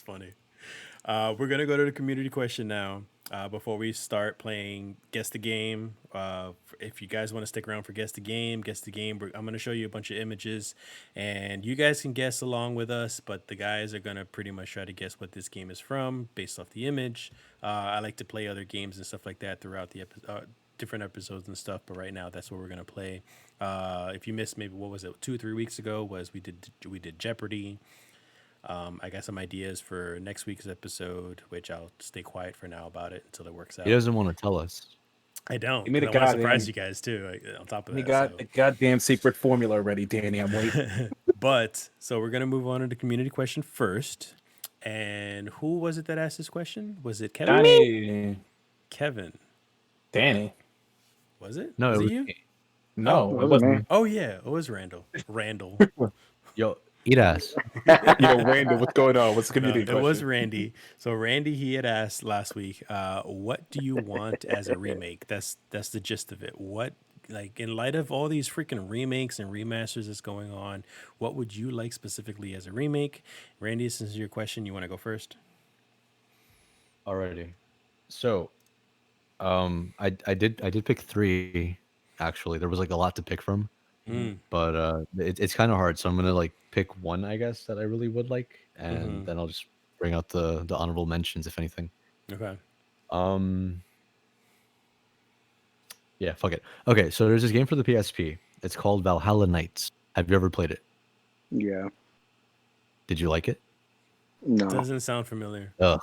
funny. We're gonna go to the community question now. Before we start playing guess the game, if you guys want to stick around for guess the game. I'm gonna show you a bunch of images, and you guys can guess along with us. But the guys are gonna pretty much try to guess what this game is from based off the image. I like to play other games and stuff like that throughout the different episodes and stuff. But right now, that's what we're gonna play. If you missed, maybe what was it, 2 or 3 weeks ago? We did Jeopardy. I got some ideas for next week's episode, which I'll stay quiet for now about it until it works out. He doesn't want to tell us. I don't. You made a 'Cause I want to goddamn. surprise you guys too. On top of He that, got so. a goddamn secret formula ready, Danny. I'm waiting. But so we're gonna move on to the community question first. And who was it that asked this question? Was it Kevin? Danny. Kevin. Danny. Was it? No, was it was you? me. No, it wasn't. Oh yeah, it was Randall. Randall. Yo, eat ass. Yo, Randall, what's going on? What's the No, community it question? was Randy. So Randy, he had asked last week, what do you want as a remake? That's the gist of it. What, like, in light of all these freaking remakes and remasters that's going on, what would you like specifically as a remake? Randy, since it's your question, you want to go first? Alrighty. So, I did pick 3. Actually, there was like a lot to pick from, but it's kind of hard. So I'm gonna like pick one, I guess, that I really would like, and then I'll just bring out the honorable mentions if anything. Okay. Yeah, fuck it. Okay, so there's this game for the PSP. It's called Valhalla Knights. Have you ever played it? Yeah. Did you like it? No. Doesn't sound familiar. Ugh.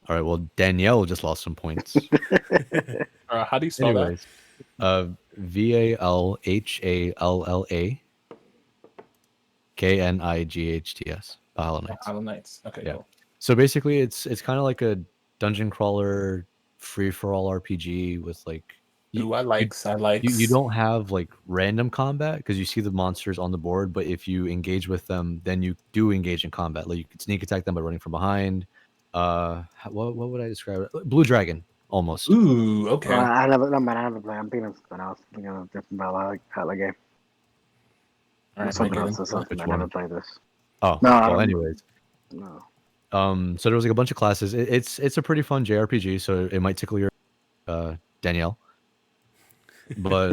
All right. Well, Danielle just lost some points. How do you spell Anyways, VALHALLA KNIGHTS. Valhalla that? Knights. Island Nights. Okay, Yeah. cool. So basically, it's kind of like a dungeon crawler, free for all RPG with like. Ooh, I likes. You don't have like random combat because you see the monsters on the board, but if you engage with them, then you do engage in combat. Like you can sneak attack them by running from behind. What would I describe it? Blue Dragon, almost. Ooh, okay. I never played. I'm thinking of something else. I'm thinking of a different Valhalla game. All right, Something Megan. else or something. Which I never one? played this. Oh, No, I well, don't- anyways. No. So there was like a bunch of classes. It's a pretty fun JRPG, so it might tickle your Danielle. But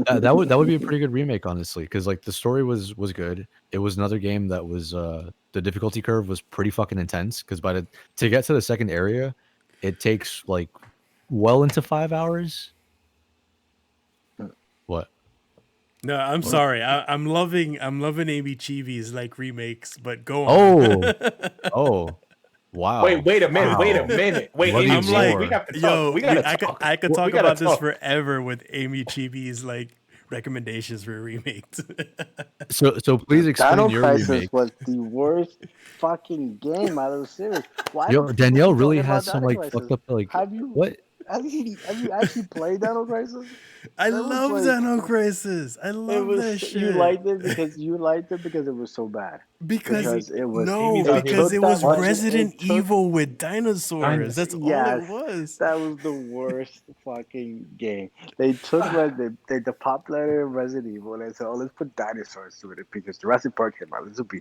that would be a pretty good remake, honestly, because like the story was good. It was another game that was the difficulty curve was pretty fucking intense because to get to the second area, it takes like well into 5 hours. What? No, I'm sorry. I'm loving Amy Chivi's like remakes, but go on. Oh, wow. Wait a minute. Wow. Wait a minute. Wait, Bloody Amy, I'm like, we have to talk. yo, we gotta I talk. could We talk gotta about this talk. forever with Amy Chivi's like recommendations for remakes. So please explain Dino your Crisis remake. was the worst fucking game out of the series. Why Yo, do people Danielle keep really talking has about some Dino like Crisis? fucked up like Have you what? have you actually played Dino Crisis? I That was love like- Dino Crisis. I love that shit. You liked it because it was so bad. because it was Amy's no, out here. because it was Took that- Resident it took- Evil with dinosaurs. That's all Yes. it was. That was the worst fucking game. They took the popularity of Resident Evil and they said, "Oh, let's put dinosaurs to it because Jurassic Park came out. This would be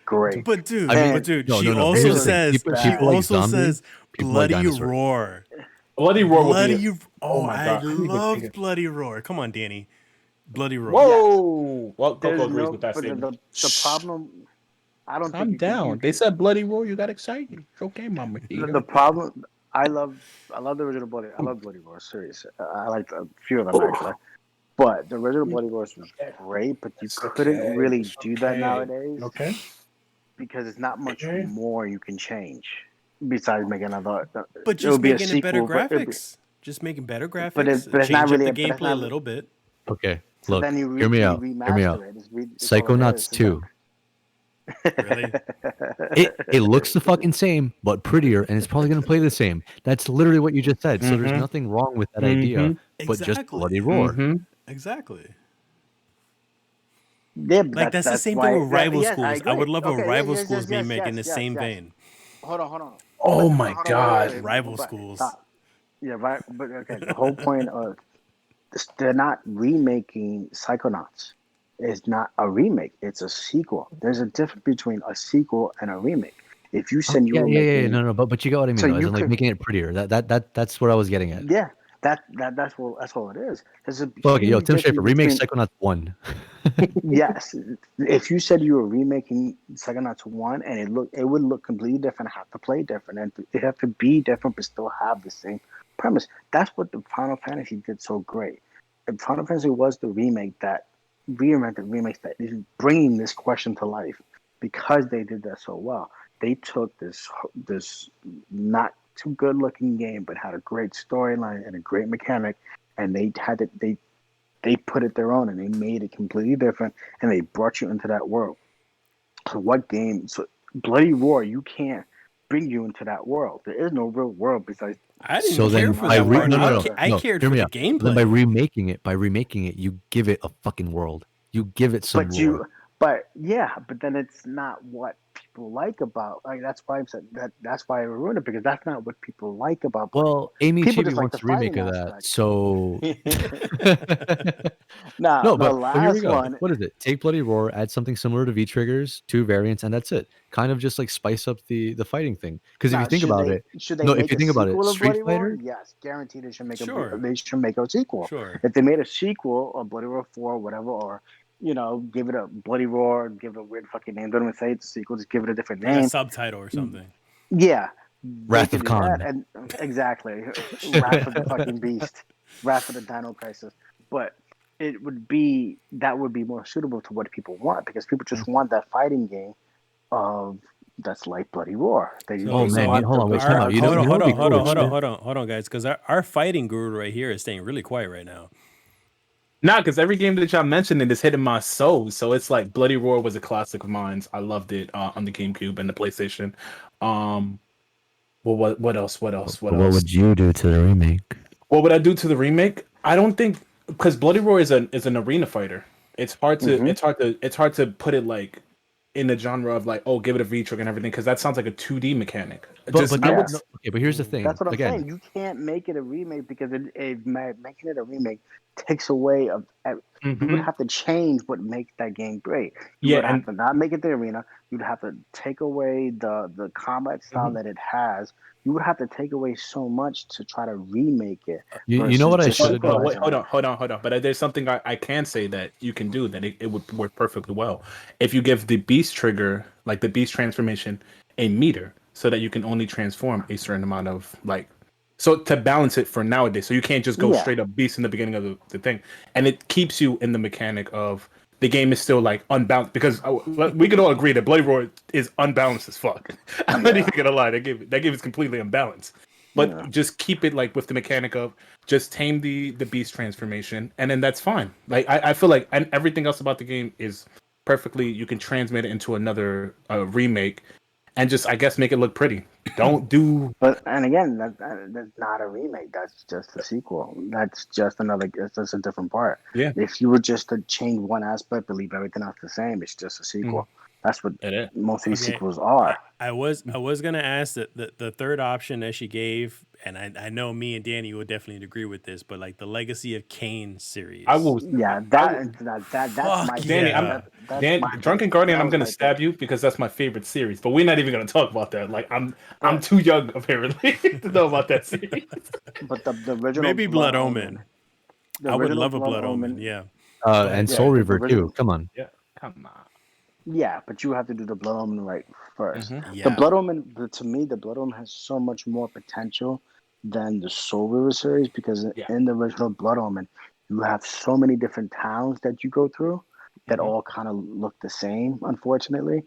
great." But dude, I mean, she no. also Here's the thing. says People she like also zombies, says people like bloody dinosaurs. roar. Bloody Roar will Bloody be. oh, my I God. I didn't even love think it- Bloody Roar. Come on, Danny. Bloody Roar. Whoa! Well, There's Coco agrees no- with that but statement. the problem. I don't I'm think down. They said Bloody Roar. You got excited. It's okay, Mama. The problem. I love the original Bloody. I love Bloody Roar series. I like a few of them actually. But the original Bloody Roar was great, but you It's couldn't okay, really it's do that okay. nowadays Okay. because it's not much Okay. more you can change besides making another. But it'll just be a making it better sequel, but it'll be- graphics. Just making better graphics. But it's change not up really- the but it's gameplay a not- little bit. Okay, So look, then you hear me you out. Hear me remaster out. it. It's all it Psychonauts is. 2. Really? It looks the fucking same, but prettier, and it's probably gonna play the same. That's literally what you just said. So there's Mhm. nothing wrong with that idea, but just Exactly. bloody roar. Mhm. Exactly. Yeah, but Like that's the same why- thing with rival yes, schools. I agree. would love Okay, a rival yes, schools yes, remake yes, in the yes, same yes. vein. Hold on. Oh my Hold on, God. wait, Rival but schools. stop. Yeah, right. But okay, the whole point of they're not remaking Psychonauts. It's not a remake. It's a sequel. There's a difference between a sequel and a remake. If you said you Yeah, were yeah, yeah. making, No, but you get what I mean, so though, as you in like could, making it prettier. That's what I was getting at. yeah, that's all it is. There's a Fuck it, yo, huge Tim Schafer, difference remake between, Psychonauts 1. yes, if you said you were remaking Psychonauts 1 and it would look completely different, have to play different, and it have to be different, but still have the same premise. That's what the Final Fantasy did so great. And Final Fantasy was the remake that reinvented remakes that is bringing this question to life because they did that so well. They took this not too good looking game, but had a great storyline and a great mechanic, and they put it their own and they made it completely different and they brought you into that world. So what game? So Bloody Roar, you can't bring you into that world. There is no real world besides. I didn't So care then for by that part. no, I cared hear for me the out. Then gameplay. by remaking it, you give it a fucking world. You give it some lore. But then it's not what people like about. Like that's why I said that. That's why I ruined it because that's not what people like about. Bloody Roar. Well, Amy People Chibi just like wants the a remake fighting of that, aspect. so Nah, no, the but here we last go. one. What is it? Take Bloody Roar, add something similar to V triggers, 2 variants, and that's it. Kind of just like spice up the fighting thing. Because if Now, you think about it, should they no, if make you a think about it, sequel of Street Bloody Roar? Fighter, Yes, guaranteed they should make Sure. they should make a sequel. Sure. If they made a sequel of Bloody Roar 4, whatever, or give it a Bloody Roar, give it a weird fucking name. Don't even say it's a sequel. Just give it a different Like name. a subtitle or something. Yeah, Wrath they of could do that, Khan. and exactly, Wrath of the fucking Beast, Wrath of the Dino Crisis. But that would be more suitable to what people want because people just want that fighting game of that's like Bloody Roar. Oh, man, want hold on, wait, time Our, out. You know hold what would be on, cool, hold on, guys, because our fighting guru right here is staying really quiet right now. Nah, because every game that y'all mentioned is hitting my soul. So it's like Bloody Roar was a classic of mine. I loved it on the GameCube and the PlayStation. Well, what else? What else? you do to the remake? What would I do to the remake? I don't think because Bloody Roar is an arena fighter. It's hard to put it like in the genre of like, oh, give it a V-trigger and everything, because that sounds like a 2D mechanic. But here's the thing. That's what I'm Again, saying. You can't make it a remake because making it a remake takes away of. You would have to change what makes that game great. You would have to not make it the arena. You'd have to take away the combat style that it has. You would have to take away so much to try to remake it. You know what I should have done? Hold on. But there's something I can say that you can do that it would work perfectly well. If you give the beast trigger, like the beast transformation, a meter, so that you can only transform a certain amount of so to balance it for nowadays. So you can't just go straight up beast in the beginning of the thing. And it keeps you in the mechanic of the game is still like unbalanced, because we can all agree that Bloody Roar is unbalanced as fuck. I'm not even gonna lie, that game is completely unbalanced. But just keep it like with the mechanic of just tame the beast transformation, and then that's fine. Like I feel like, and everything else about the game is perfectly. You can transmit it into another remake, and just I guess make it look pretty. Don't do. But and again, that's not a remake. That's just a sequel. That's just it's just a different part. Yeah. If you were just to change one aspect but leave everything else the same, it's just a sequel. That's what most of these sequels are. I was gonna ask that the third option that she gave, and I know me and Danny will definitely agree with this, but like the Legacy of Kain series. I will. That's my Danny. that's Drunken Guardian. I'm gonna stab you because that's my favorite series. But we're not even gonna talk about that. Like I'm too young apparently to know about that series. But the original maybe Blood Omen. I would love a Blood Omen. Yeah. And Soul Reaver too. Come on. Yeah. Come on. Yeah, but you have to do the Blood Omen right first. Yeah. The Blood Omen, to me, the Blood Omen has so much more potential than the Soul River series because in the original Blood Omen, you have so many different towns that you go through that all kind of look the same, unfortunately.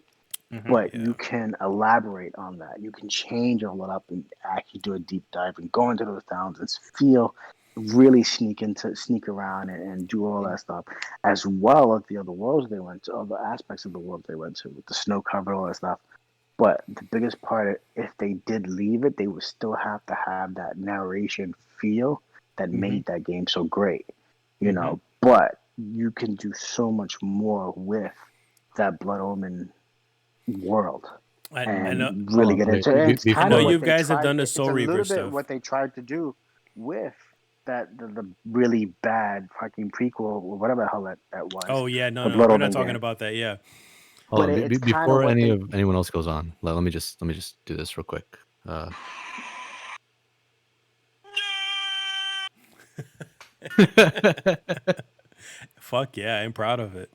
But you can elaborate on that. You can change all that up and actually do a deep dive and go into those towns and really sneak around and do all that stuff, as well as the other worlds they went to, other aspects of the world they went to, with the snow cover, all that stuff. But the biggest part, if they did leave it, they would still have to have that narration feel that made that game so great, you know. But you can do so much more with that Blood Omen world. And really get into it. It's kind of you guys have done the Soul Reaver stuff. It's a little bit what they tried to do with the really bad fucking prequel or whatever the hell that was. Oh yeah, no, we're not talking about that. Yeah, Hold on, it's kind of before what anyone else goes on, let me just do this real quick. Fuck yeah, I'm proud of it.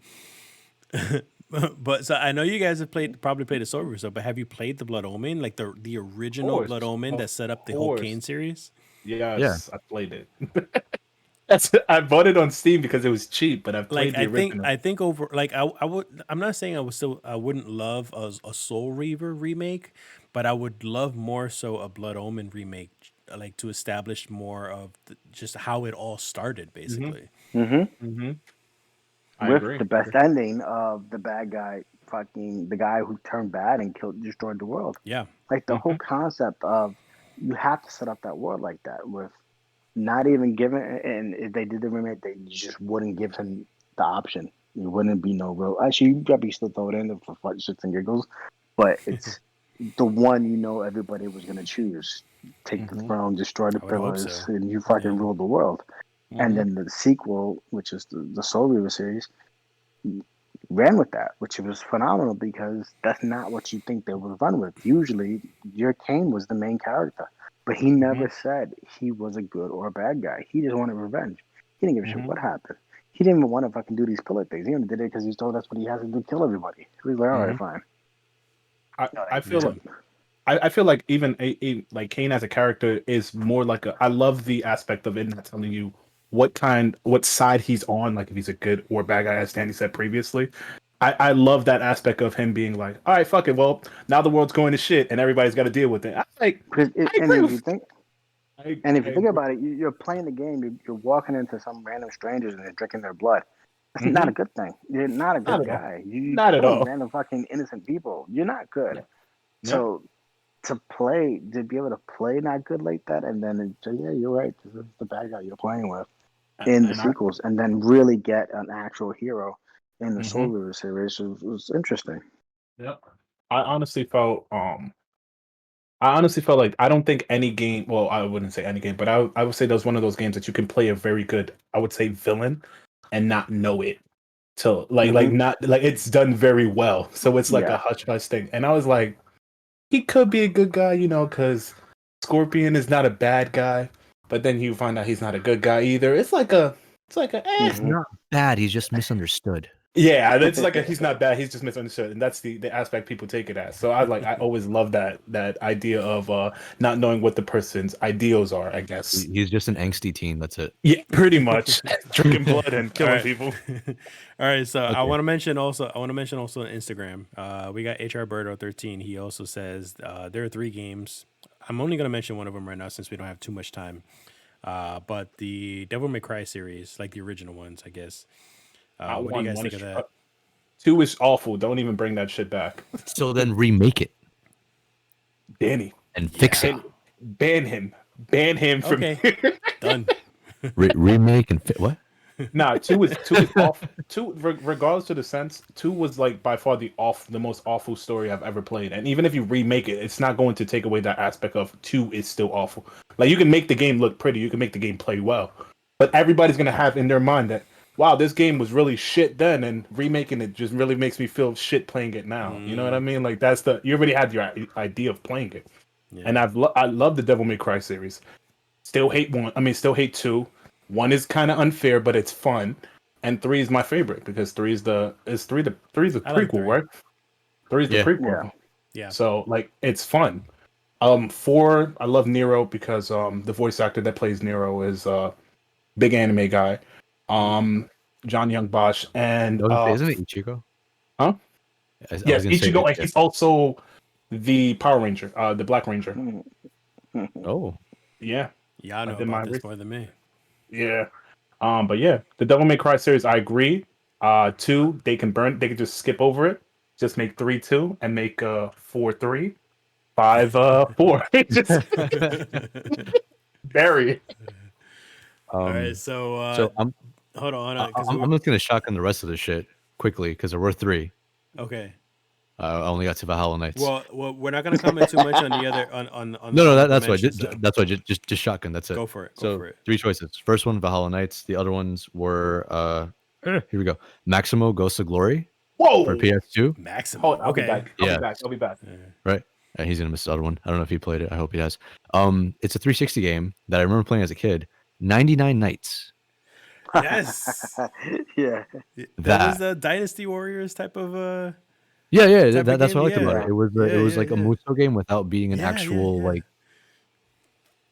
But so I know you guys have probably played the Soul Reaver, but have you played the Blood Omen, like the original Blood Omen that set up the whole Kane series? Yes, I played it. I bought it on Steam because it was cheap, but I played the original. I think over like I'm not saying I wouldn't love a Soul Reaver remake, but I would love more so a Blood Omen remake, like to establish more of just how it all started, basically. With the best ending of the bad guy, the guy who turned bad and destroyed the world. Yeah, like the whole concept of you have to set up that world like that with not even giving. And if they did the remake, they just wouldn't give him the option. It wouldn't be no real. Actually, you probably still throw it in for shits and giggles, but it's the one everybody was gonna choose. Take the throne, destroy the pillars, and you fucking rule the world. And then the sequel, which is the Soul Reaver series, ran with that, which was phenomenal because that's not what you think they would run with. Usually, your Kane was the main character, but he never said he was a good or a bad guy. He just wanted revenge. He didn't give a shit what happened. He didn't even want to fucking do these pillar things. He only did it because he was told that's what he has to do, kill everybody. He was like, all right, fine. I feel like even like Kane as a character is more like I love the aspect of it not telling you what side he's on, like if he's a good or bad guy, as Danny said previously. I love that aspect of him being like, all right, fuck it. Well, now the world's going to shit and everybody's got to deal with it. If you think about it, you're playing the game, you're walking into some random strangers and they're drinking their blood. That's not a good thing. You're not a good guy. Not at all. Random fucking innocent people. You're not good. Yeah. So to be able to play not good like that, and then say, yeah, you're right, this is the bad guy you're playing with in the sequels, and then really get an actual hero in the Soul Reaver series was interesting. Yeah, I honestly felt like I don't think any game. Well, I wouldn't say any game, but I would say that was one of those games that you can play a very good, I would say, villain and not know it till not it's done very well. So it's like a hush hush thing, and I was like, he could be a good guy, because Scorpion is not a bad guy, but then you find out he's not a good guy either. It's like He's not bad. He's just misunderstood. Yeah, it's like he's not bad. He's just misunderstood, and that's the aspect people take it as. So I always love that idea of not knowing what the person's ideals are. I guess he's just an angsty teen. That's it. Yeah, pretty much drinking blood and killing people. All right, so okay. I want to mention also on Instagram, we got HRBirdo13. He also says there are 3 games. I'm only going to mention one of them right now since we don't have too much time. But the Devil May Cry series, like the original ones, I guess. What do you guys think of that? 2 is awful. Don't even bring that shit back. So then remake it, Danny, and fix it. Ban him from done. Remake and what? Nah, 2 is awful. 2, regardless of the sense, 2 was like by far the most awful story I've ever played. And even if you remake it, it's not going to take away that aspect of 2 is still awful. Like you can make the game look pretty, you can make the game play well, but everybody's gonna have in their mind that, wow, this game was really shit then, and remaking it just really makes me feel shit playing it now. You know what I mean? Like you already had your idea of playing it. Yeah. And I love the Devil May Cry series. Still hate 2. 1 is kind of unfair, but it's fun, and 3 is my favorite because 3 is the prequel, right? 3 is the prequel. Yeah. So like it's fun. 4, I love Nero because the voice actor that plays Nero is big anime guy. John Young Bosch, and isn't it Ichigo? Huh? Yes, Ichigo, and he's also the Power Ranger, the Black Ranger. Oh, yeah. Yeah, I know about this more than me. Yeah, but yeah, the Devil May Cry series, I agree. 2, they can just skip over it, just make 3 2, and make 4 3, 5 4. Just bury it. All right, so I'm hold on. I'm just gonna shotgun the rest of the shit quickly because there were 3. Okay. I only got to Valhalla Nights. Well, we're not gonna comment too much on the other on. No, that's why. That's why. Just shotgun. That's it. Go for it. So 3 choices. First one, Valhalla Nights. The other ones were here we go. Maximo Ghost of Glory Whoa! for PS2. Maximum. Hold, I'll Okay. be back. I'll be back. Right. He's gonna miss the other one. I don't know if he played it. I hope he has. It's a 360 game that I remember playing as a kid. 99 Nights. Yes. Yeah. That was the Dynasty Warriors type of Yeah. type of That's game? what I liked about Yeah. it. It was Yeah, it was yeah, like a yeah. Muso game without being an Yeah, actual yeah. like.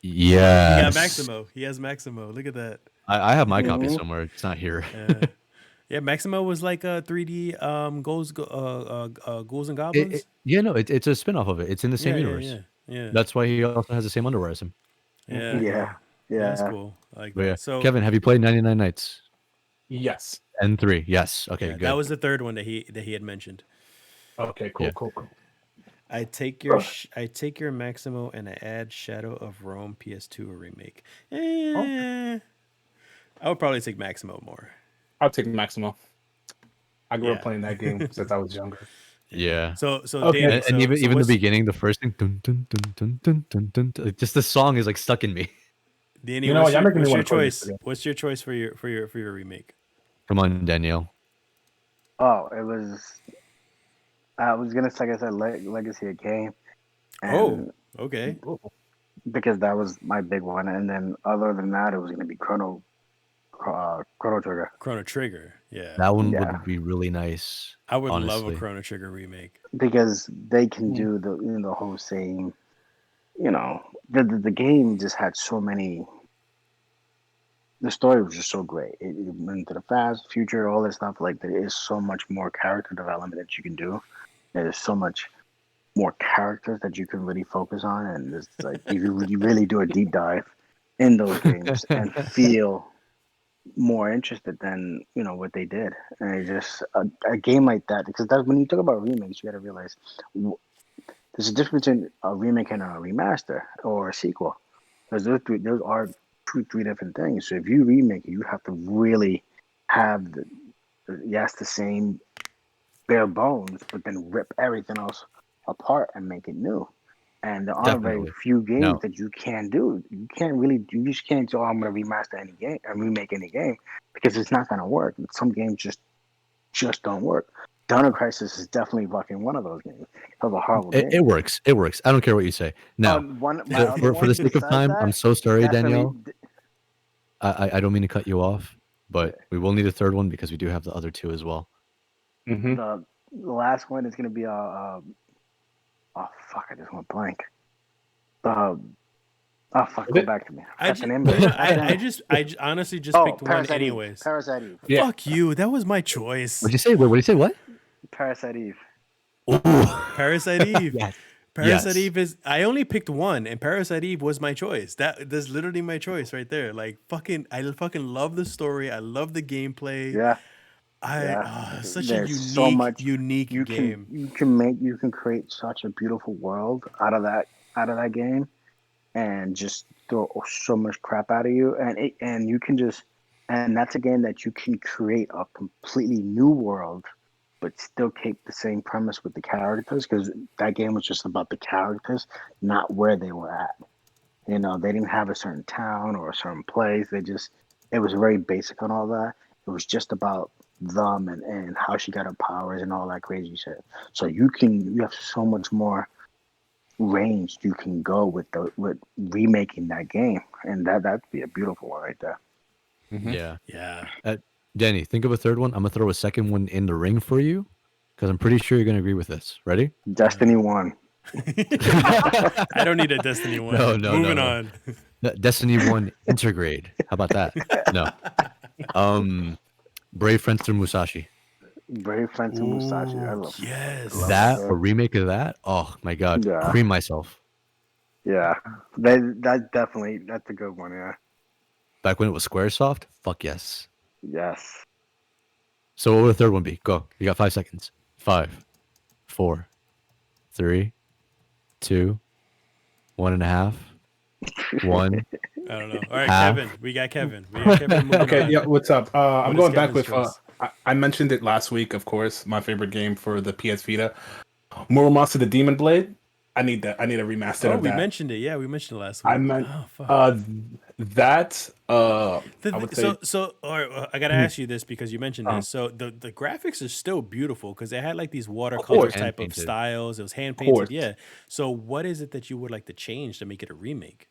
He Yeah. got Maximo. He has Maximo. Look at that. I have my copy Mhm. somewhere. It's not here. Yeah, Maximo was like a 3D Ghouls and Goblins. It's a spin-off of it. It's in the same universe. Yeah. That's why he also has the same underwear as him. Yeah. That's cool. I like But that. yeah. So Kevin, have you played 99 Nights? Yes. N3. Yes. Okay, good. that was the third one that he had mentioned. Okay. Cool. Yeah. Cool. I take your Maximo and I add Shadow of Rome PS2 or remake. I would probably take Maximo more. I'll take Maximo. I grew Yeah. up playing that game since I was younger. Yeah. So Okay. Danny, And even the what's- beginning, the first thing, dun, dun, dun, dun, dun, dun, dun, dun, just the song is like stuck in me. Danny, You know what's what, your, y'all making me what's your wanna play this choice? again. What's your choice for your remake? Come on, Danielle. Oh, it was. I was gonna say, like I said, Legacy of Kain. Oh, okay. Because that was my big one, and then other than that, it was gonna be Chrono Trigger. Chrono Trigger. Yeah. That one Yeah. would be really nice. I would love honestly. a Chrono Trigger remake. Because they can do the whole same. The game just had so many. The story was just so great. It went into the past, future, all this stuff. Like there is so much more character development that you can do. There's so much more characters that you can really focus on, and it's like you really do a deep dive in those games and feel more interested than what they did. And it's just a game like that, because when you talk about remakes, you got to realize there's a difference between a remake and a remaster or a sequel. Because those are three different things. So if you remake it, you have to really have the same bare bones, but then rip everything else apart and make it new. And there are very Definitely. few games No. that you can do. You just can't say, I'm going to remaster any game and remake any game, because it's not going to work. Some games just don't work. Dino Crisis is definitely fucking one of those games. It was a horrible game. It works. It works. I don't care what you say. Now, for the sake of time, I'm so sorry, Danielle. I don't mean to cut you off, but we will need a third one because we do have the other two as well. Mm-hmm. The last one is going to be oh fuck! I just went blank. Go back to me. I honestly just picked one Parasite anyways. Eve. Parasite Eve. Yeah. Fuck you. That was my choice. What'd you say? What did you say? What? Parasite Eve. Parasite Eve. Yes. Parasite Yes. Eve is. I only picked one, and Parasite Eve was my choice. That's literally my choice right there. Like I fucking love the story. I love the gameplay. Yeah. Such There's a so much unique game. You can create such a beautiful world out of that game, and just throw so much crap out of you, and you can just, and that's a game that you can create a completely new world, but still keep the same premise with the characters, because that game was just about the characters, not where they were at. They didn't have a certain town or a certain place. It was very basic on all that. It was just about them and how she got her powers and all that crazy shit. So you have so much more range you can go with remaking that game, and that'd be a beautiful one right there. Mm-hmm. Yeah. Danny, think of a third one. I'm gonna throw a second one in the ring for you because I'm pretty sure you're gonna agree with this. Ready? Destiny 1. I don't need a Destiny 1. No, Moving on. Destiny 1 Intergrade. How about that? No. Brave Fencer Musashi. Brave Fencer Musashi. I love Yes. That a remake of that? Oh my god. Yeah. Cream myself. Yeah. That's a good one, yeah. Back when it was Squaresoft? Fuck yes. Yes. So what would the third one be? Go. You got 5 seconds. 5, 4, 3, 2, 1.5, 1. I don't know. All right, Half. Kevin. We got Kevin. Moving Okay, on. yeah, what's up? I'm What going is back Kevin's with. choice? I mentioned it last week, of course. My favorite game for the PS Vita, Muramasa the Demon Blade. I need that. I need a remaster Oh, of we that. mentioned it. Yeah, we mentioned it last week. I meant Oh, fuck. that. I would say I gotta ask you this because you mentioned this. So the graphics are still beautiful because they had like these watercolor course. type of Hand-painted. styles. It was hand course. painted. Yeah. So what is it that you would like to change to make it a remake?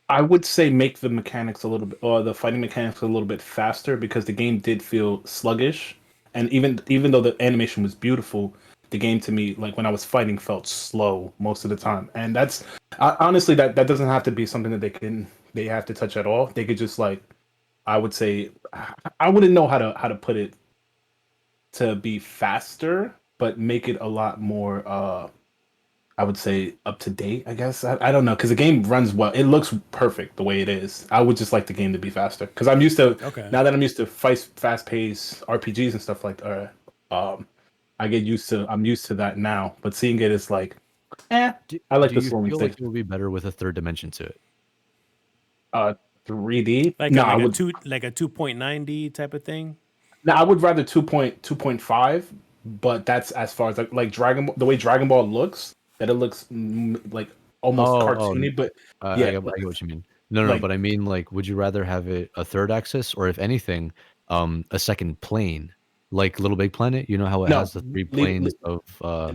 I would say make the mechanics a little bit, or the fighting mechanics a little bit faster because the game did feel sluggish, and even though the animation was beautiful, the game to me, like when I was fighting, felt slow most of the time. And that's honestly that doesn't have to be something that they have to touch at all. They could just like, I would say, I wouldn't know how to put it to be faster, but make it a lot more. I would say up to date, I guess. I don't know, because the game runs well. It looks perfect the way it is. I would just like the game to be faster. Because I'm used to, now that I'm used to fast-paced RPGs and stuff like that, I'm used to that now. But seeing it is like, I like the slow Do you feel thing. like it would be better with a third dimension to it? 3D? Like No, a 2.9D type of thing? No, I would rather 2.5, but that's as far as like the way Dragon Ball looks, that it looks like almost cartoony, but I yeah, get what you mean. No, like- but I mean, like, would you rather have it a third axis, or if anything, a second plane, like Little Big Planet? You know how it No, has the three planes of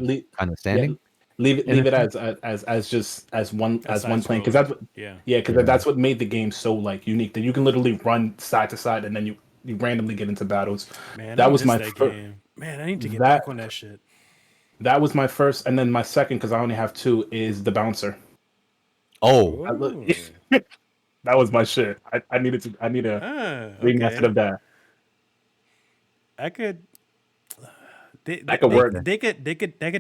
leave- kind of standing. leave it In a as one side plane, because scroller. that's what made the game so like unique, that you can literally run side to side and then you randomly get into battles. Man, That I was missed my that fir- game. Man, I need to get that- back on that shit. That was my first, and then my second, because I only have two, is the bouncer. Oh, Ooh. That was my shit. I need a remaster of that. I could. That could work. They could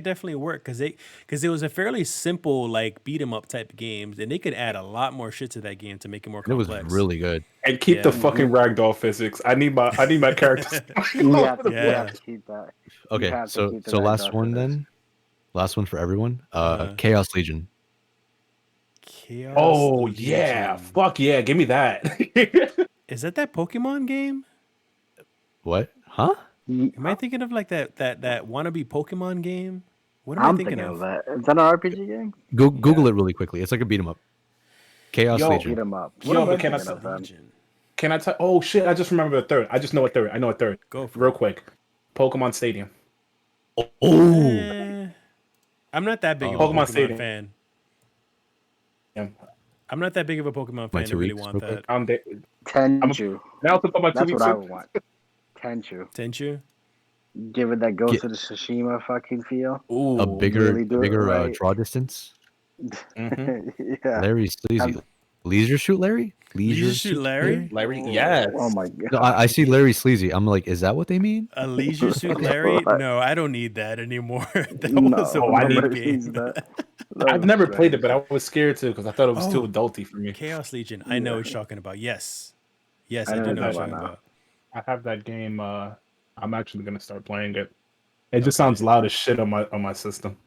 definitely work because it was a fairly simple like beat 'em up type of games, and they could add a lot more shit to that game to make it more it was complex. really good. And keep the Yeah. fucking ragdoll physics. I need my characters. You have to Yeah. keep that. Okay, have to so keep the last ragdoll one for this. then, last one for everyone. Uh-huh. Chaos Legion. Chaos Oh yeah, Legion. fuck yeah, give me that. Is that Pokemon game? What? Huh? Am I thinking of like that wannabe Pokemon game? What am I I'm thinking thinking of? of that. Is that an RPG game? Google it really quickly. It's like a beat 'em up. Chaos Yo, Legion. Beat 'em up. Yo, What am I but can I thinking of then? Legion. Can I tell? Oh shit, I just remember a third. I just know a third. I know a third. Go for Real quick. Pokemon Stadium. Oh, Eh, I'm not that big of a Pokemon Pokemon Stadium. fan. Yeah. I'm not that big of a Pokemon My fan to two really weeks, want real quick. that. Tenchu. Now to put my 2 That's weeks what I in. would want. Tenchu. Tenchu? Give it that Ghost Get- of the Tsushima fucking feel. Ooh. a bigger really do it right. draw distance. Mhm. Yeah. Larry Sleazy. Leisure Shoot Larry? Leisure Suit Larry? Larry, yes. Oh my god. No, I see Larry Sleazy. I'm like, is that what they mean? A Leisure Suit Larry? No, I don't need that anymore. That No, was a I need- weird nobody needs game. that. I've never played it, but I was scared too because I thought it was too Oh. adulty for me. Chaos Legion. I know what you're talking about. Yes. Yes, I I know do what know you're what you're talking talking about. about. I have that game. I'm actually gonna start playing it. It just sounds loud as shit on my system.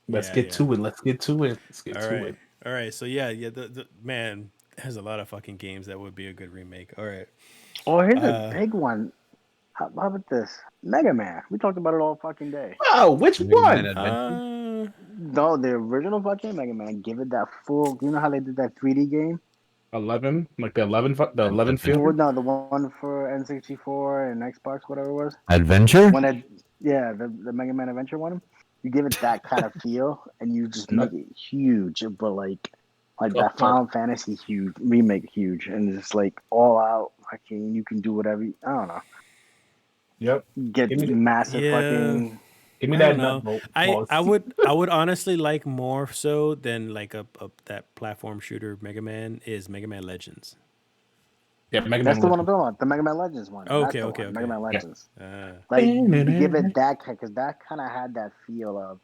Let's get to it. Let's get to it. Let's get All to right. it. All right. So the man, there's a lot of fucking games that would be a good remake. All right. Oh, here's a big one. How about this? Mega Man. We talked about it all fucking day. Oh, which Mega Man one? Adventure? No, the original fucking Mega Man. Give it that full. You know how they did that 3D game? 11, like the 11 feel. Well, no, the one for N64 and Xbox, whatever it was. Adventure? When it, yeah, the Mega Man Adventure one. You give it that kind of feel, and you just make it huge, but like that Final Fantasy huge remake huge, and it's like all out. Fucking, you can do whatever. I don't know. Yep. Get Give me the- massive fucking. Give me I that. don't know. nut I bolt. would honestly like more so than like a that platform shooter Mega Man is Mega Man Legends. Yeah, Mega That's Man. the one I'm talking about. The Mega Man Legends one. Okay, That's the okay, one, okay. Mega Man Legends. Uh, Like you give it that because that kind of had that feel of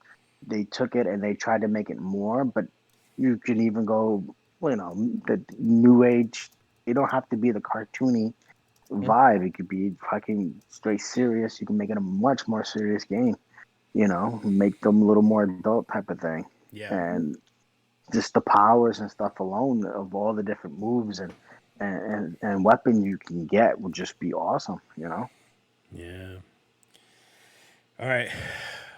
they took it and they tried to make it more, but you can even go, well, you know, the new age. You don't have to be the cartoony vibe. It could be fucking straight serious. You can make it a much more serious game. You know, make them a little more adult type of thing. yeah. And just the powers and stuff alone of all the different moves and weapons you can get would just be awesome. You know. Yeah. All right.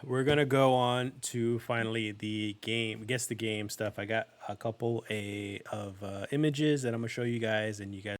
we're gonna go on to finally the game, guess the game stuff. I got a couple of images that I'm gonna show you guys, and you guys